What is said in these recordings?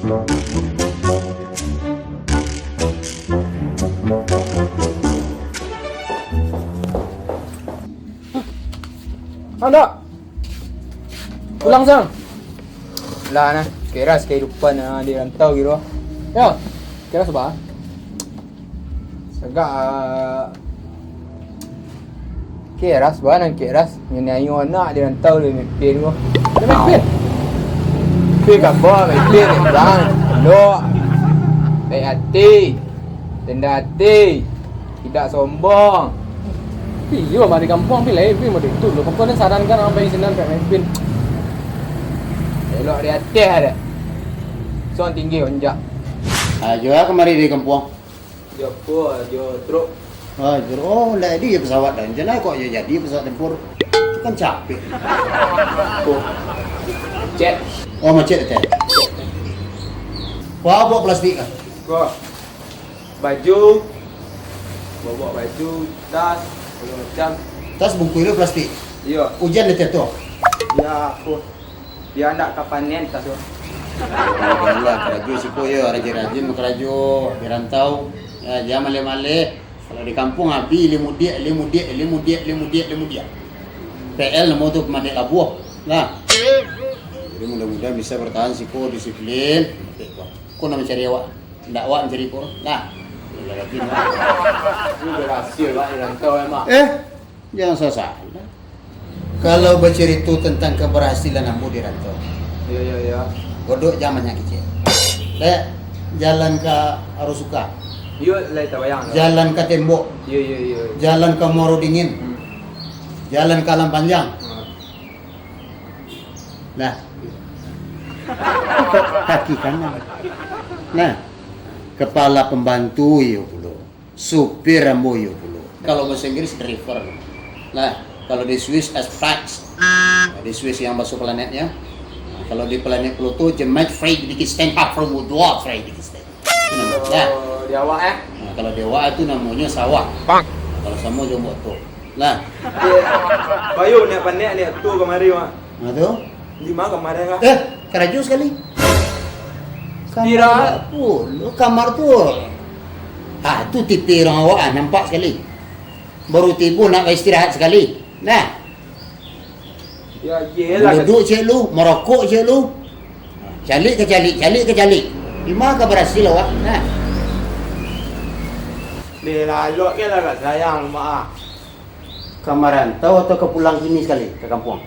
Anda pulang sang. Lah nah, keras kehidupan di rantau gitu. Ya, keras apa? Sagak keras banget keras. Ini ayo anak di rantau di pin gua. Ada pin. Pin kabar, pin bang. Lo. Baik hati. Rendah hati. Tidak sombong. Iya, mari kampung pilih pin mau itu lo. Kampung ni sarankan orang bayi senang pakai pin. Elok di hati ada. Soal tinggi onjak. Jo kemari di kampung. Jo po, jo truk. Oh, lah dia pesawat dan jenai kok ya jadi pesawat tempur. Itu kan capek. Po. Cek. Oh, macet teh. Wah, bawa plastik kan? Kok baju, bawa baju, tas, segala macam. Tas bungkus itu plastik. Iya. Hujan dia tu. Ya, po. Dia nak kapanen tas tu. Alhamdulillah, keraju sipo ya, rajin-rajin keraju di rantau. Ya, jangan male-male. Kalau di kampung api limu dia. PL mau tu pemadek labuh. Nah. Jadi mudah-mudahan bisa bertahan sipo disiplin. Kau nak mencari awak, tidak awak mencari kau. Nah. Rajin lah. Ini berhasil lah di rantau emang. Jangan salah. Kalau bercerita tentang keberhasilan kamu di rantau, Ya. godok zamannya kecil. Jalan ke Arusuka, Iya, lai tabayang. jalan ke Tembok, Iya. jalan ke Muaro Dingin, jalan ke Alam Panjang. Nah, kaki kanan. Nah, kepala pembantu yo pulo, supir ambo yo pulo. Kalau bahasa Inggris driver. Nah, kalau di Swiss Aspect. Di Swiss yang masuk planetnya. Kalau di planet Pluto, Jemat Fredrikstein, from Woodward Fredrikstein. Nah, Di awak nah, kalau dewa itu namanya sawah. Kalau sama jombok tuh. Nah, Bayu ni panek ni tu kemari mah. nah tuh. Di mana kemarin kah? Keraju sekali. Istirahat. Kamar tuh. Itu tipe orang awak nampak sekali. Baru tiba nak istirahat sekali. Nah, Ya, yelah. duduk je lu, merokok je lu. Calik ke calik. Di mana kau berhasil awak? Nah, Dia lalok ke lah kat sayang mak. kamar rantau atau ke pulang sini sekali ke kampung?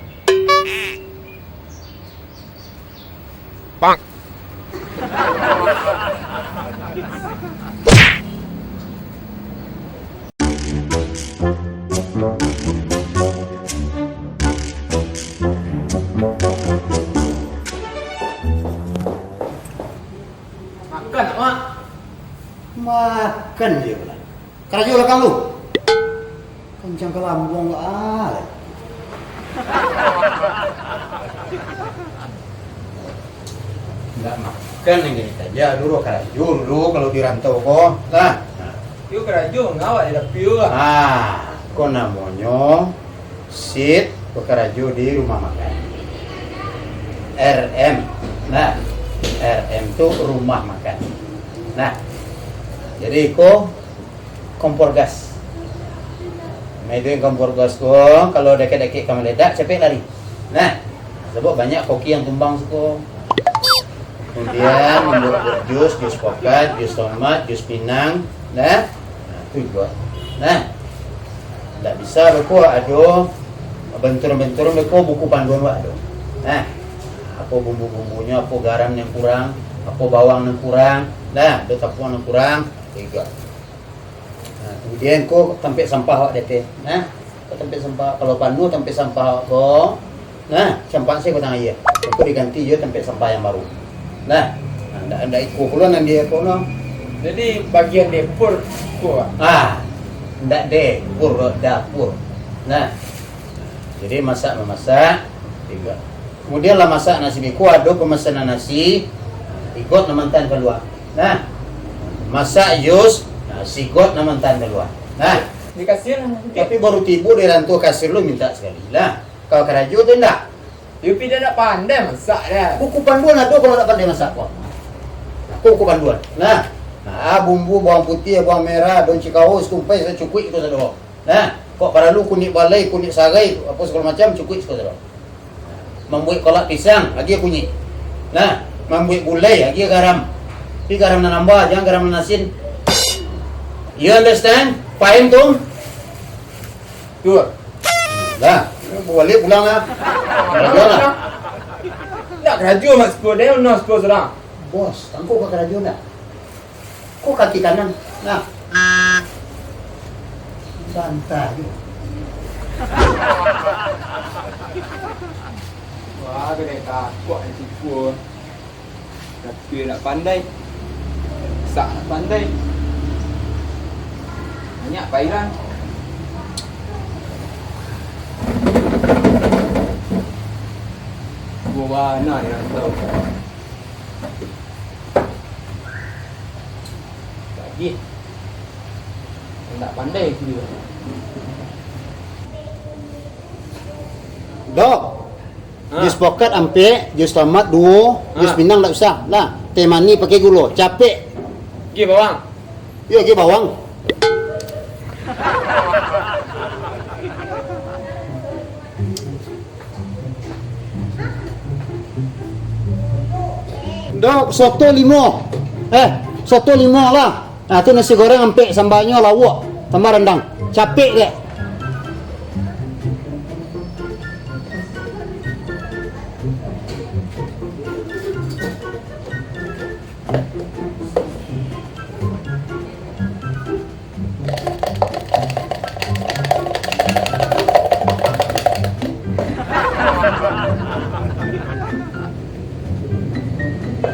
Makan tak mak? Makan je pula. Keraju lah kamu. Kencang ke lambung lah. Enggak makan yang gini saja dulu keraju dulu kalau di rantau kok. Nah, Yuk keraju ngawak di piu lah. kok namanya sit keraju di rumah makan. RM. Nah, RM itu rumah makan. Nah, jadi kok kompor gas. Nah, itu yang kompor gas kok kalau deket-deket kamu ledak cepet lari. Nah, sebab banyak koki yang tumbang kok. Kemudian membuat jus pokat, jus tomat, jus pinang. Nah, itu juga. Nah, tidak bisa beko ada bentur-bentur beko buku panduan ada. Nah, apa bumbu-bumbunya, apa garam yang kurang, apa bawang yang kurang. Nah, ada tapuan yang kurang, tiga. Nah, kemudian kau tempat sampah awak DT. Nah, kau tempat sampah kalau panu tempat sampah kau. Nah, sampah saya kau tanya iya. Kau diganti je tempat sampah yang baru. Nah, anda ikut pula nanti kau no. Jadi bagian dapur ku. Ndak dapur. Nah, jadi memasak tiga. Kemudian lah masak nasi biku, ada pemesanan nasi, ikut namantan keluar. Nah, masak jus, nasi ikut namantan keluar. Nah, Dikasih tapi baru tiba di rantau kasir lu minta sekali. Nah, kau keraju tu enggak? Yupi dia nak pandai masak dia. Buku panduan ada kalau tak pandai masak kok. Kau banduan. Nah, bumbu bawang putih, bawang merah, daun cikaus, tumpes, cukui itu saudara. Nah, kok para lu kunyit balai, kunyit sagai, apa segala macam cukui saudara. Membuat kolak pisang, lagi kunyit. Nah, membuat gulai, lagi garam. Tapi garam na nambah, jangan garam na asin. You understand? Paham tuh? Tuh. Dah, boleh pulang lah. Pulang lah. Tak kerajo mak sepuluh dia, no sepuluh serang. Bos, tangkuk ke kerajo nak? Kok kaki kanan? Nah. Bantah je. Wah, kena takut nak tipu. Tapi nak pandai. Sak nak pandai. Banyak pairan. Gua warna dia nak tahu. Lagi. Tak pandai dia. Dok. Jus pokat ampe, jus tomat duo, jus pinang tak usah. Lah, teh mani pakai gula. Capek. Okey bawang. Ya, ke bawang. Dok, soto limo. Soto limo lah. Nah, tu nasi goreng ampe sambalnya lawak. Tambah rendang. Capek dek.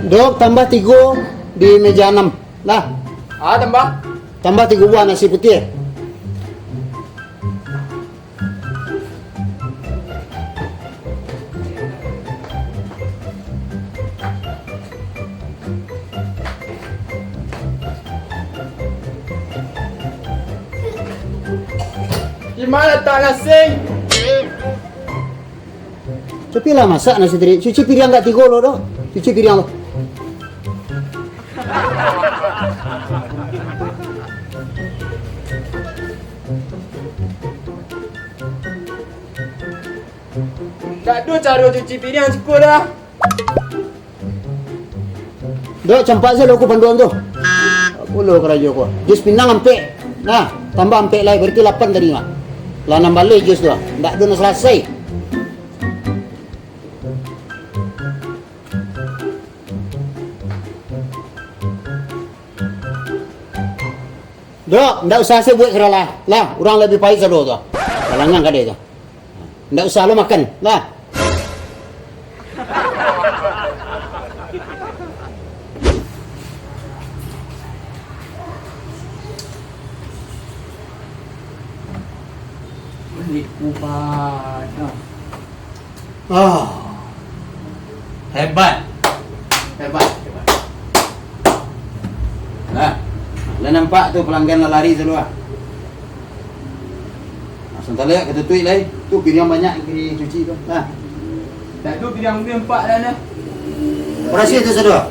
Dok, tambah 3 di meja 6. Lah, Tambah. tambah 3 buah nasi putih. Gimana tak nasi? Cepilah masak nasi teri. Cuci piring kat 3 lo, Dok. Cuci piring lo. Tak ada cara cuci piring cukup dah. Dok, campak saya lo aku panduan tu. Apa lo keraja aku? Jus pinang ampe. Nah, tambah ampe lagi berarti 8 tadi mah. Lah nambah lagi jus tu. Tak ada nak selesai. Dok, tak usah saya buat keralah. Lah, orang lebih pahit selalu tu. Kalangan kat dia tu. Tak usah lo makan. Lah. Balik kupat. Oh. Hebat. Hebat. Nah, lah nampak tu pelanggan lah lari selalu ah. Sementara kata tuik lah. Tu piring banyak yang kena cuci tu. Nah. Tak tu piring dia 4 dah ni. Berhasil tu selalu.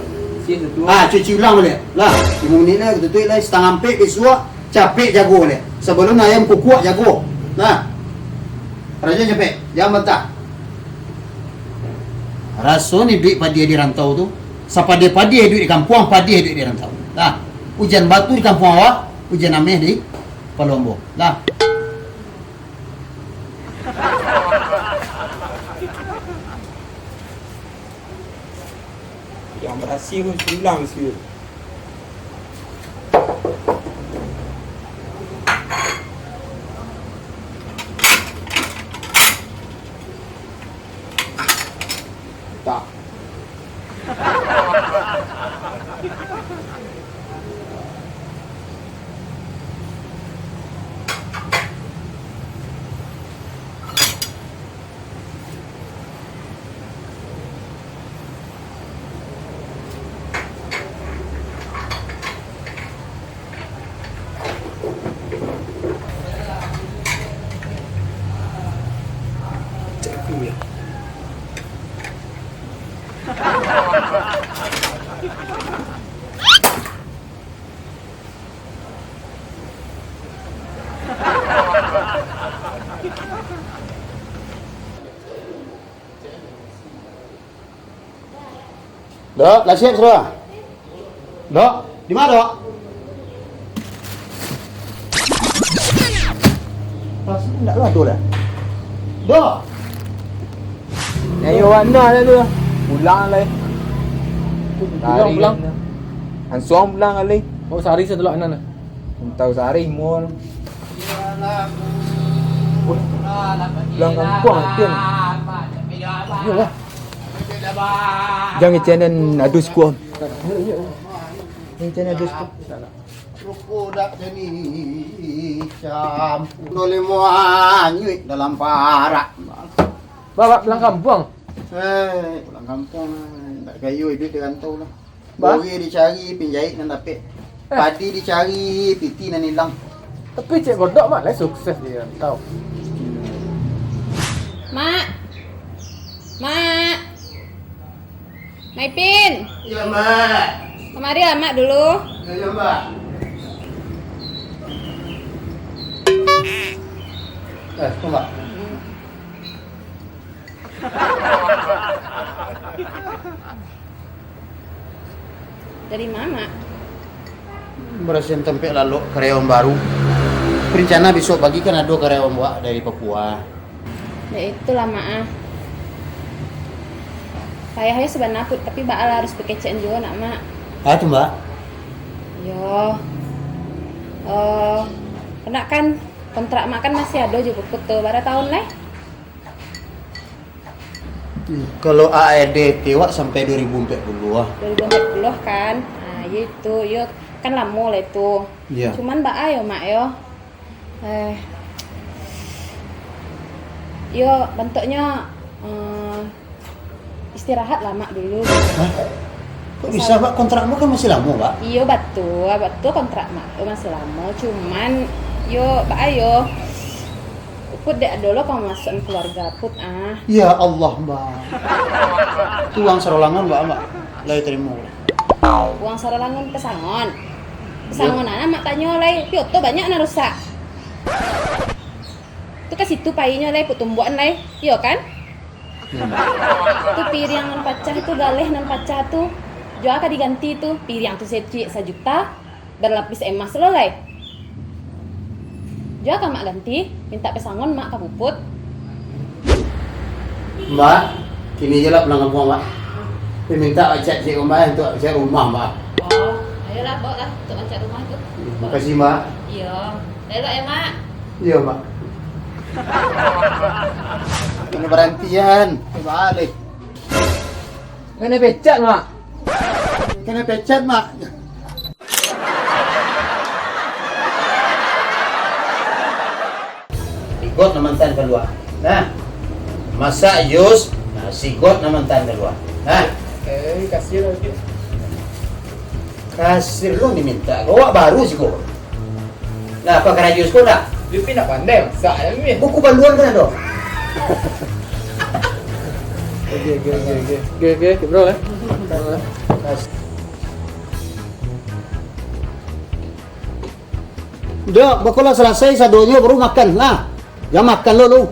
Siap satu. Cuci ulang boleh. Lah, 5 minit lah kata tuik lah. Setengah ampek besok. Capek jago boleh. Sebelum ayam kukuak jago. Nah. Raja capek. Jangan mentah. Rasa ni duit padia di rantau tu. Siapa dia padia duit di kampung, padia duit di rantau. Lah. Hujan batu di kampung awak, hujan ameh di Palombo. Lah. Yang berhasil pun pulang mesti. Tak. Dok, lah siap sudah. Dok, di mana, Dok? Rasa enggak lah dah. Dok. Ayo mana dah tu? Pulang lah. Pulang. Ansuang pulang kali. Oh, sehari saya telak anak. Tahu sehari mall. Pulang kampung tian. Iyalah. Jangan channel adu skuam. Jangan channel adu skuam. Ruko dak jadi campur boleh muanyuit dalam parak. Bapak pulang kampung. Pulang kampung tak kayu duit dia rantau lah. Bah? Bori dicari, pinjahit dan dapat. Padi dicari, piti dan hilang. Tapi cik godok mak lah sukses dia tahu. Mak. Mak. Maipin, Ya, Mbak. kemari lah Mak dulu. Ya, Mbak. Mbak. Dari Mama. Berhasil tempe lalu karyawan baru. Rencana besok pagi kan ada karyawan buat dari Papua. Ya itulah Mak. Payahnya sebenarnya put, tapi bakal harus bekecen juga nak Mak. Ah, itu Mbak. Yo. Kena kan kontrak Mak kan masih ada juga put tuh, berapa tahun lah? Kalau AED tewak sampai 2040 ah. 2040 kan. Nah, itu, yo kan lama lah itu. Iya. Cuman mbak ayo Mak yo. Yo bentuknya istirahat lah Mak dulu. Hah? Kok bisa Mbak? Kontrakmu kan masih lama Mbak? Iya betul kontrak Mak yo masih lama. Cuman yo mbak ayo. Put dek dulu kamu masukin keluarga put ah. Ya Allah Mbak. Tuang serolangan Mbak. Lai terima. Uang saralangun pesangon. Pesangon anak mak tanya lai, pioto banyak na rusak. Itu ke situ painya lai put tumbuhan lai. Iya kan? Itu piring nan pecah itu galeh nan pecah tuh. Jual ka diganti tuh piring tuh seci 1 juta berlapis emas lo lai. Jual ka mak ganti, minta pesangon mak ka puput. Mbak, kini je lah pulang kampung Mbak. Dia minta cat cik Mbak untuk cat rumah Mbak. Oh, ayolah bawa lah untuk cat rumah tu. Makasih Mbak. Iya. Elok ya mak. Iya Mbak. Ini berhentian. Balik. Kena pecat mak. Kena pecat Mak. Sigot na mantan keluar. Nah. Masak jus, nah sigot na mantan keluar. Nah. Kasih lagi. Kasir lu diminta. Gawak baru sih gua. Nah, apa kena jus kau nak? Dia pun nak pandai masak ni. Buku panduan kan ada? Oke, bro eh. Udah, bakulah selesai sadonya baru makan. Nah, jangan makan lu.